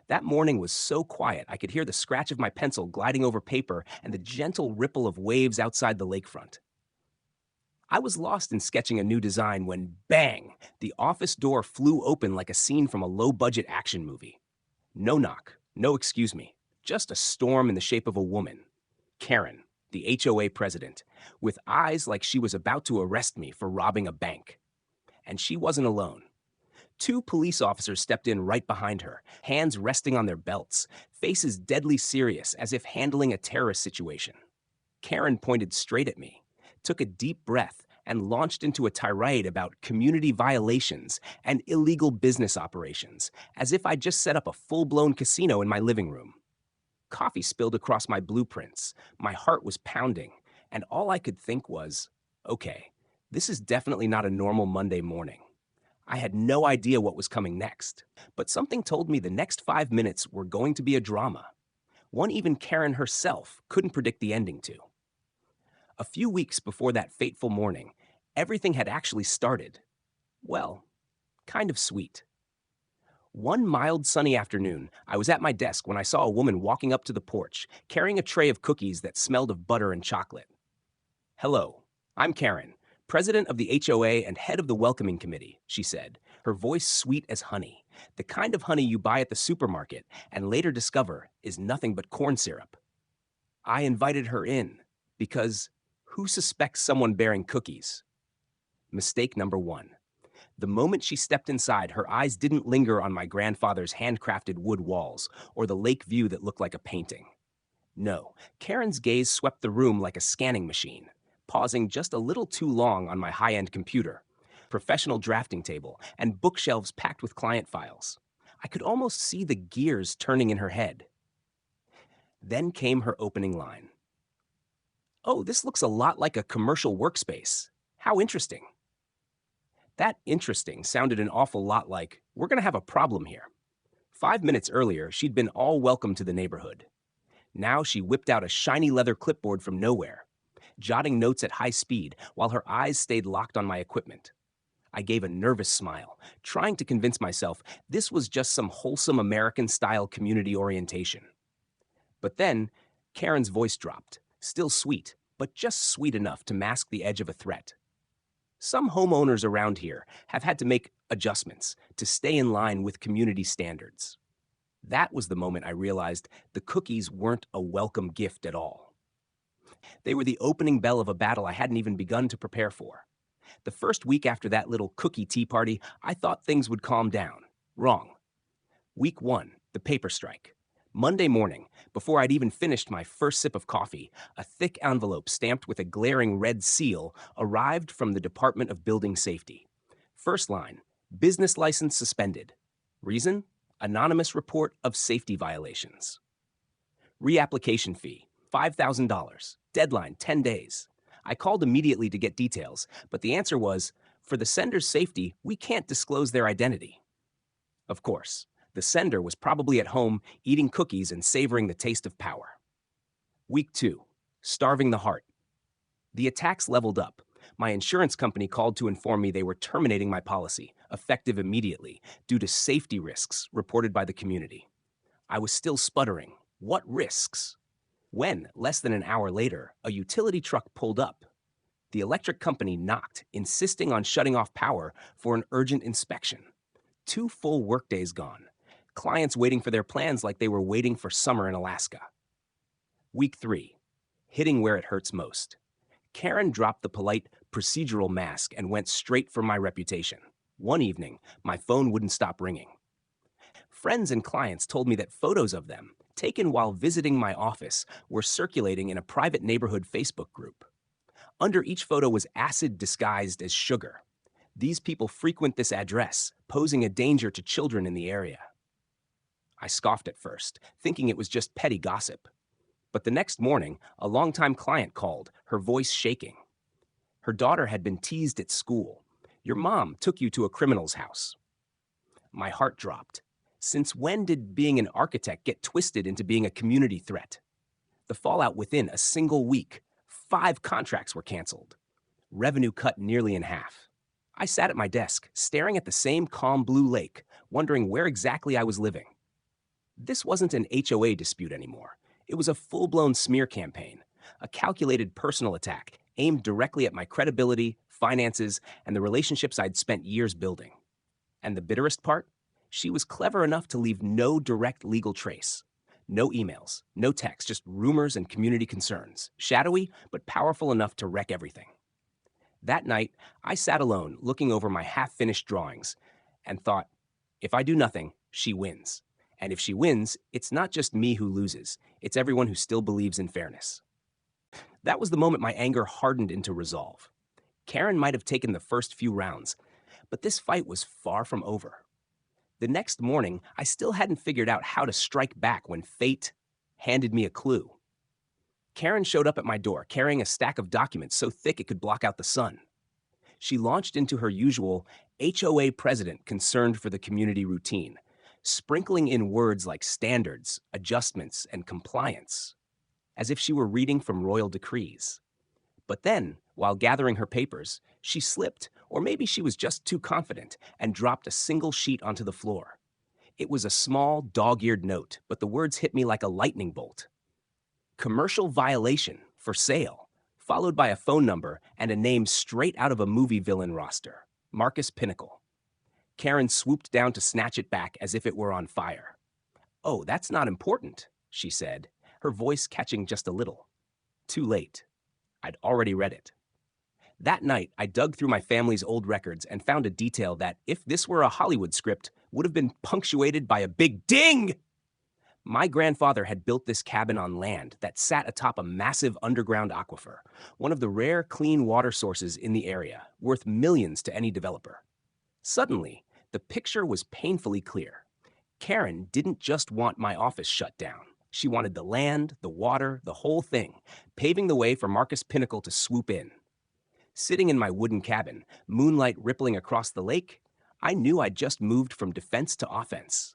That morning was so quiet I could hear the scratch of my pencil gliding over paper and the gentle ripple of waves outside the lakefront. I was lost in sketching a new design when, bang, the office door flew open like a scene from a low budget action movie. No knock, no excuse me, just a storm in the shape of a woman, Karen, the HOA president, with eyes like she was about to arrest me for robbing a bank. And she wasn't alone. Two police officers stepped in right behind her, hands resting on their belts, faces deadly serious as if handling a terrorist situation. Karen pointed straight at me, took a deep breath, and launched into a tirade about community violations and illegal business operations, as if I'd just set up a full-blown casino in my living room. Coffee spilled across my blueprints, my heart was pounding, and all I could think was, okay, this is definitely not a normal Monday morning. I had no idea what was coming next, but something told me the next 5 minutes were going to be a drama, one even Karen herself couldn't predict the ending to. A few weeks before that fateful morning, everything had actually started. Well, kind of sweet. One mild sunny afternoon, I was at my desk when I saw a woman walking up to the porch, carrying a tray of cookies that smelled of butter and chocolate. "Hello, I'm Karen, president of the HOA and head of the welcoming committee," she said, her voice sweet as honey, the kind of honey you buy at the supermarket and later discover is nothing but corn syrup. I invited her in because who suspects someone bearing cookies? Mistake number one. The moment she stepped inside, her eyes didn't linger on my grandfather's handcrafted wood walls or the lake view that looked like a painting. No, Karen's gaze swept the room like a scanning machine, pausing just a little too long on my high-end computer, professional drafting table, and bookshelves packed with client files. I could almost see the gears turning in her head. Then came her opening line. "Oh, this looks a lot like a commercial workspace. How interesting." That interesting sounded an awful lot like, we're going to have a problem here. 5 minutes earlier, she'd been all welcome to the neighborhood. Now she whipped out a shiny leather clipboard from nowhere, jotting notes at high speed while her eyes stayed locked on my equipment. I gave a nervous smile, trying to convince myself this was just some wholesome American-style community orientation. But then, Karen's voice dropped, still sweet, but just sweet enough to mask the edge of a threat. Some homeowners around here have had to make adjustments to stay in line with community standards. That was the moment I realized the cookies weren't a welcome gift at all. They were the opening bell of a battle I hadn't even begun to prepare for. The first week after that little cookie tea party, I thought things would calm down. Wrong. Week 1, the paper strike. Monday morning, before I'd even finished my first sip of coffee, a thick envelope stamped with a glaring red seal arrived from the Department of Building Safety. First line, business license suspended. Reason? Anonymous report of safety violations. Reapplication fee, $5,000. Deadline, 10 days. I called immediately to get details, but the answer was, for the sender's safety, we can't disclose their identity. Of course, the sender was probably at home eating cookies and savoring the taste of power. Week 2, starving the heart. The attacks leveled up. My insurance company called to inform me they were terminating my policy, effective immediately, due to safety risks reported by the community. I was still sputtering. What risks? When, less than an hour later, a utility truck pulled up. The electric company knocked, insisting on shutting off power for an urgent inspection. 2 full workdays gone. Clients waiting for their plans like they were waiting for summer in Alaska. Week 3, hitting where it hurts most. Karen dropped the polite procedural mask and went straight for my reputation. One evening, my phone wouldn't stop ringing. Friends and clients told me that photos of them, taken while visiting my office, were circulating in a private neighborhood Facebook group. Under each photo was acid disguised as sugar. These people frequent this address, posing a danger to children in the area. I scoffed at first, thinking it was just petty gossip. But the next morning, a longtime client called, her voice shaking. Her daughter had been teased at school. Your mom took you to a criminal's house. My heart dropped. Since when did being an architect get twisted into being a community threat? The fallout within a single week. 5 contracts were canceled. Revenue cut nearly in half. I sat at my desk, staring at the same calm blue lake, wondering where exactly I was living. This wasn't an HOA dispute anymore. It was a full-blown smear campaign, a calculated personal attack aimed directly at my credibility, finances, and the relationships I'd spent years building. And the bitterest part? She was clever enough to leave no direct legal trace. No emails, no text, just rumors and community concerns. Shadowy, but powerful enough to wreck everything. That night, I sat alone, looking over my half-finished drawings, and thought, if I do nothing, she wins. And if she wins, it's not just me who loses, it's everyone who still believes in fairness. That was the moment my anger hardened into resolve. Karen might have taken the first few rounds, but this fight was far from over. The next morning, I still hadn't figured out how to strike back when fate handed me a clue. Karen showed up at my door carrying a stack of documents so thick it could block out the sun. She launched into her usual HOA president concerned for the community routine, sprinkling in words like standards, adjustments, and compliance, as if she were reading from royal decrees. But then, while gathering her papers, she slipped, or maybe she was just too confident, and dropped a single sheet onto the floor. It was a small, dog-eared note, but the words hit me like a lightning bolt. Commercial violation, for sale, followed by a phone number and a name straight out of a movie villain roster, Marcus Pinnacle. Karen swooped down to snatch it back as if it were on fire. "Oh, that's not important," she said, her voice catching just a little. Too late. I'd already read it. That night, I dug through my family's old records and found a detail that, if this were a Hollywood script, would have been punctuated by a big ding! My grandfather had built this cabin on land that sat atop a massive underground aquifer, one of the rare clean water sources in the area, worth millions to any developer. Suddenly, the picture was painfully clear. Karen didn't just want my office shut down. She wanted the land, the water, the whole thing, paving the way for Marcus Pinnacle to swoop in. Sitting in my wooden cabin, moonlight rippling across the lake, I knew I'd just moved from defense to offense.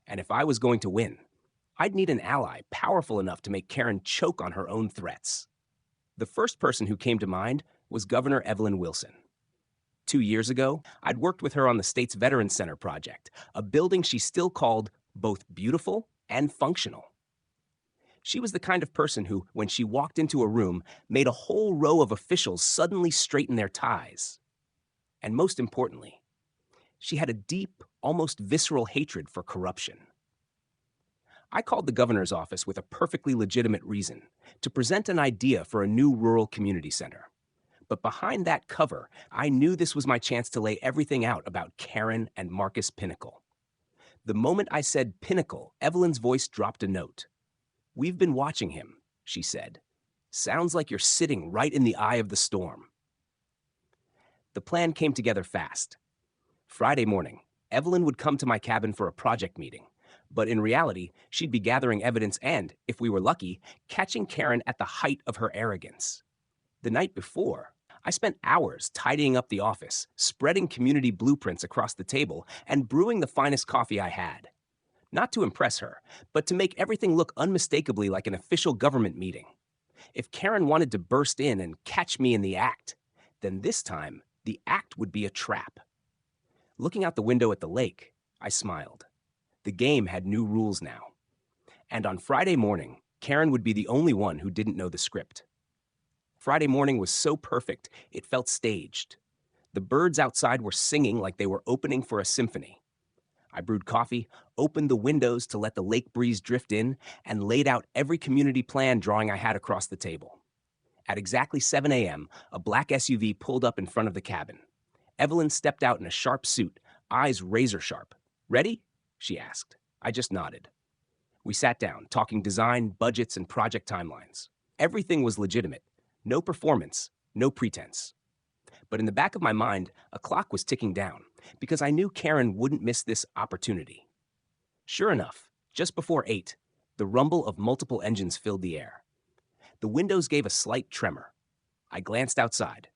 And if I was going to win, I'd need an ally powerful enough to make Karen choke on her own threats. The first person who came to mind was Governor Evelyn Wilson. 2 years ago, I'd worked with her on the state's Veterans Center project, a building she still called both beautiful and functional. She was the kind of person who, when she walked into a room, made a whole row of officials suddenly straighten their ties. And most importantly, she had a deep, almost visceral hatred for corruption. I called the governor's office with a perfectly legitimate reason, to present an idea for a new rural community center. But behind that cover, I knew this was my chance to lay everything out about Karen and Marcus Pinnacle. The moment I said Pinnacle, Evelyn's voice dropped a note. "We've been watching him," she said. "Sounds like you're sitting right in the eye of the storm." The plan came together fast. Friday morning, Evelyn would come to my cabin for a project meeting, but in reality, she'd be gathering evidence and, if we were lucky, catching Karen at the height of her arrogance. The night before, I spent hours tidying up the office, spreading community blueprints across the table, and brewing the finest coffee I had. Not to impress her, but to make everything look unmistakably like an official government meeting. If Karen wanted to burst in and catch me in the act, then this time, the act would be a trap. Looking out the window at the lake, I smiled. The game had new rules now. And on Friday morning, Karen would be the only one who didn't know the script. Friday morning was so perfect, it felt staged. The birds outside were singing like they were opening for a symphony. I brewed coffee, opened the windows to let the lake breeze drift in, and laid out every community plan drawing I had across the table. At exactly 7 a.m., a black SUV pulled up in front of the cabin. Evelyn stepped out in a sharp suit, eyes razor sharp. "Ready?" she asked. I just nodded. We sat down, talking design, budgets, and project timelines. Everything was legitimate. No performance, no pretense. But in the back of my mind, a clock was ticking down, because I knew Karen wouldn't miss this opportunity. Sure enough, just before 8, the rumble of multiple engines filled the air. The windows gave a slight tremor. I glanced outside.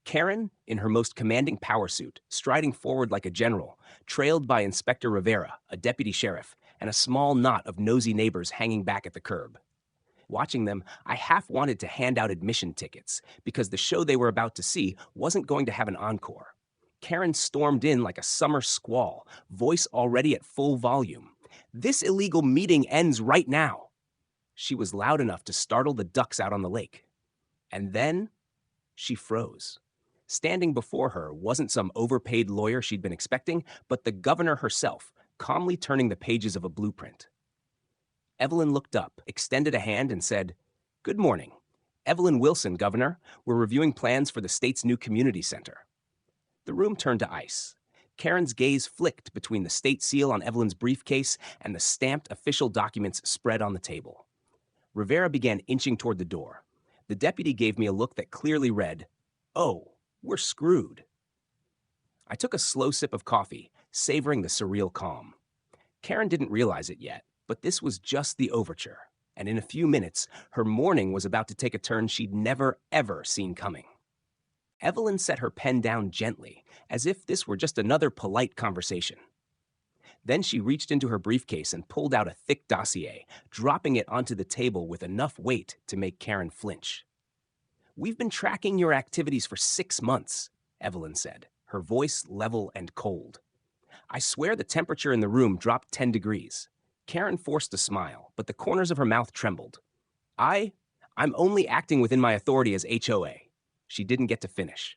Karen, in her most commanding power suit, striding forward like a general, trailed by Inspector Rivera, a deputy sheriff, and a small knot of nosy neighbors hanging back at the curb. Watching them, I half wanted to hand out admission tickets, because the show they were about to see wasn't going to have an encore. Karen stormed in like a summer squall, voice already at full volume, "This illegal meeting ends right now." She was loud enough to startle the ducks out on the lake. And then she froze. Standing before her wasn't some overpaid lawyer she'd been expecting, but the governor herself, calmly turning the pages of a blueprint. Evelyn looked up, extended a hand, and said, "Good morning. Evelyn Wilson, Governor. We're reviewing plans for the state's new community center." The room turned to ice. Karen's gaze flicked between the state seal on Evelyn's briefcase and the stamped official documents spread on the table. Rivera began inching toward the door. The deputy gave me a look that clearly read, "Oh, we're screwed." I took a slow sip of coffee, savoring the surreal calm. Karen didn't realize it yet, but this was just the overture, and in a few minutes, her morning was about to take a turn she'd never, ever seen coming. Evelyn set her pen down gently, as if this were just another polite conversation. Then she reached into her briefcase and pulled out a thick dossier, dropping it onto the table with enough weight to make Karen flinch. "We've been tracking your activities for 6 months," Evelyn said, her voice level and cold. I swear the temperature in the room dropped 10 degrees. Karen forced a smile, but the corners of her mouth trembled. I'm only acting within my authority as HOA." She didn't get to finish.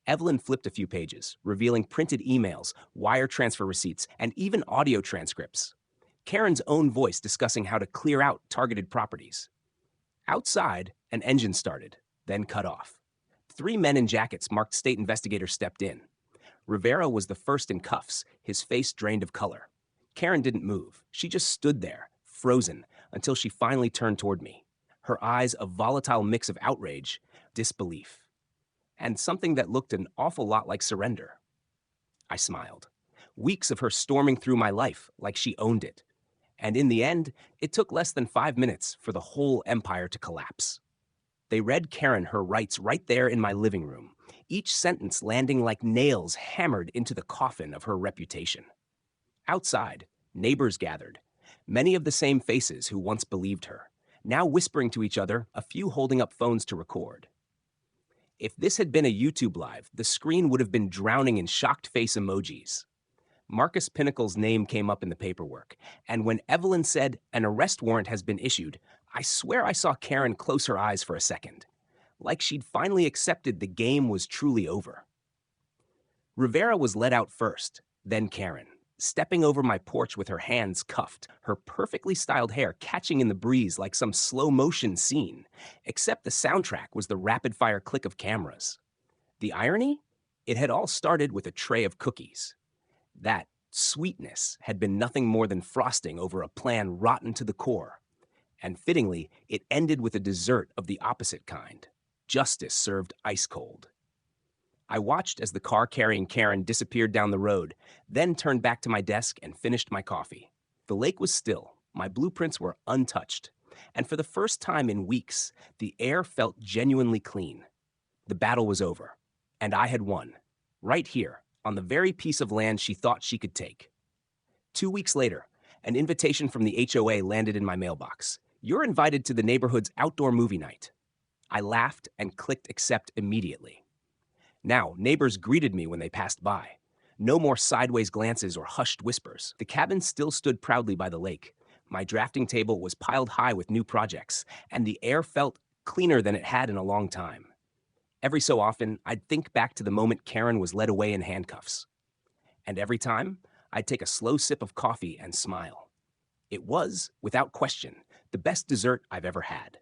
Evelyn flipped a few pages, revealing printed emails, wire transfer receipts, and even audio transcripts. Karen's own voice discussing how to clear out targeted properties. Outside, an engine started, then cut off. 3 men in jackets marked state investigators stepped in. Rivera was the first in cuffs, his face drained of color. Karen didn't move. She just stood there, frozen, until she finally turned toward me. Her eyes a volatile mix of outrage, disbelief, and something that looked an awful lot like surrender. I smiled. Weeks of her storming through my life like she owned it. And in the end, it took less than 5 minutes for the whole empire to collapse. They read Karen her rights right there in my living room, each sentence landing like nails hammered into the coffin of her reputation. Outside, neighbors gathered, many of the same faces who once believed her, now whispering to each other, a few holding up phones to record. If this had been a YouTube Live, the screen would have been drowning in shocked face emojis. Marcus Pinnacle's name came up in the paperwork, and when Evelyn said an arrest warrant has been issued, I swear I saw Karen close her eyes for a second, like she'd finally accepted the game was truly over. Rivera was let out first, then Karen, stepping over my porch with her hands cuffed, her perfectly styled hair catching in the breeze like some slow-motion scene, except the soundtrack was the rapid-fire click of cameras. The irony? It had all started with a tray of cookies. That sweetness had been nothing more than frosting over a plan rotten to the core. And fittingly, it ended with a dessert of the opposite kind, justice served ice cold. I watched as the car carrying Karen disappeared down the road, then turned back to my desk and finished my coffee. The lake was still, my blueprints were untouched, and for the first time in weeks, the air felt genuinely clean. The battle was over, and I had won, right here, on the very piece of land she thought she could take. 2 weeks later, an invitation from the HOA landed in my mailbox. "You're invited to the neighborhood's outdoor movie night." I laughed and clicked accept immediately. Now, neighbors greeted me when they passed by. No more sideways glances or hushed whispers. The cabin still stood proudly by the lake. My drafting table was piled high with new projects, and the air felt cleaner than it had in a long time. Every so often, I'd think back to the moment Karen was led away in handcuffs. And every time, I'd take a slow sip of coffee and smile. It was, without question, the best dessert I've ever had.